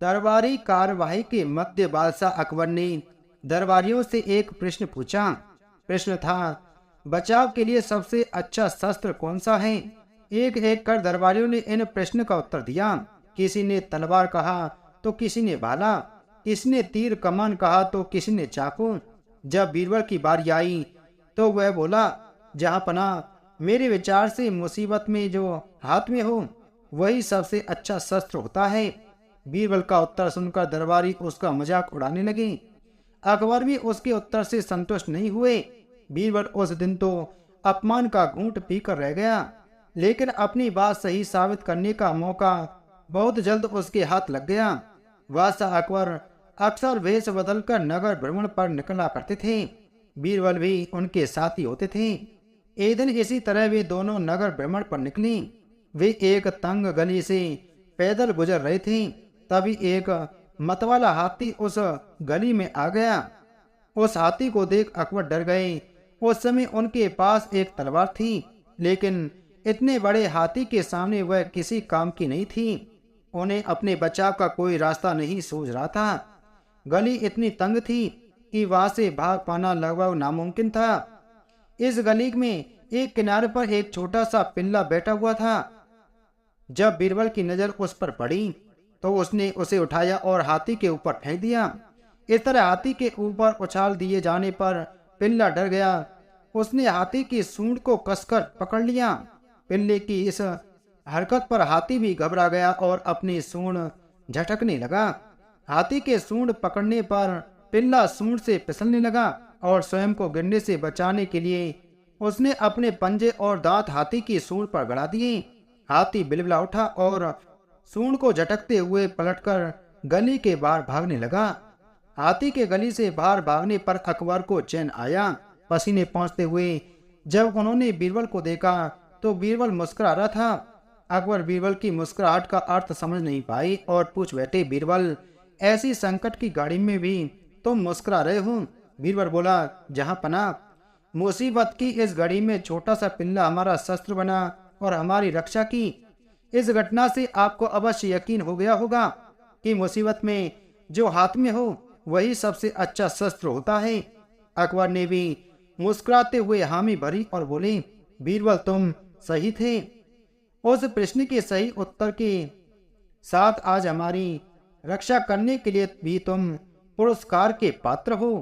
दरबारी कार्यवाही के मध्य बादशाह अकबर ने दरबारियों से एक प्रश्न पूछा। प्रश्न था, बचाव के लिए सबसे अच्छा शस्त्र कौन सा है? एक एक कर दरबारियों ने इन प्रश्न का उत्तर दिया। किसी ने तलवार कहा तो किसी ने भाला, किसी ने तीर कमान कहा तो किसी ने चाकू। जब बीरबल की बारी आई तो वह बोला, जहाँ पना, मेरे विचार से मुसीबत में जो हाथ में हो वही सबसे अच्छा शस्त्र होता है। बीरबल का उत्तर सुनकर दरबारी उसका मजाक उड़ाने लगे। अकबर भी उसके उत्तर से संतुष्ट नहीं हुए। बीरबल उस दिन तो अपमान का घूंट पीकर रह गया, लेकिन अपनी बात सही साबित करने का मौका बहुत जल्द उसके हाथ लग गया। बादशाह अकबर अक्सर वेश बदलकर नगर भ्रमण पर निकला करते थे। बीरबल भी उनके साथी होते थे। एक दिन इसी तरह वे दोनों नगर भ्रमण पर निकले। वे एक तंग गली से पैदल गुजर रहे थे। तभी एक मतवाला हाथी उस गली में आ गया। उस हाथी को देख अकबर डर गए। उस समय उनके पास एक तलवार थी, लेकिन इतने बड़े हाथी के सामने वह किसी काम की नहीं थी। उन्हें अपने बचाव का कोई रास्ता नहीं सूझ रहा था। गली इतनी तंग थी कि वहां से भाग पाना लगभग नामुमकिन था। इस गली में एक किनारे पर एक छोटा सा पिल्ला बैठा हुआ था। जब बीरबल की नजर उस पर पड़ी तो उसने उसे उठाया और हाथी के ऊपर फेंक दिया। इस तरह हाथी के ऊपर उछाल दिए जाने पर पिल्ला डर गया। उसने हाथी की सूंड को कसकर पकड़ लिया। पिल्ले की इस हरकत पर हाथी भी घबरा गया और अपनी सूंड झटकने लगा। हाथी के सूंड पकड़ने पर पिल्ला सूंड से फिसलने लगा और स्वयं को गिरने से बचाने के लिए उसने अपने पंजे और दांत हाथी की सूंड पर गड़ा दिए। हाथी बिलबिला उठा और सूंड को झटकते हुए पलटकर गली के बाहर भागने लगा। हाथी के गली से बाहर भागने पर अकबर को चैन आया। पसीने पहुंचते हुए जब उन्होंने बीरबल को देखा तो बीरबल मुस्कुरा रहा था। अकबर बीरबल की मुस्कुराहट का अर्थ समझ नहीं पाई और पूछ बैठे, बीरबल, ऐसी संकट की घड़ी में भी तुम मुस्कुरा रहे हो? बीरबल बोला, जहाँ पना, मुसीबत की इस घड़ी में छोटा सा पिल्ला हमारा शस्त्र बना और हमारी रक्षा की। इस घटना से आपको अवश्य यकीन हो गया होगा कि मुसीबत में जो हाथ में हो वही सबसे अच्छा शस्त्र होता है। अकबर ने भी मुस्कुराते हुए हामी भरी और बोले, बीरबल, तुम सही थे। उस प्रश्न के सही उत्तर के साथ आज हमारी रक्षा करने के लिए भी तुम पुरस्कार के पात्र हो।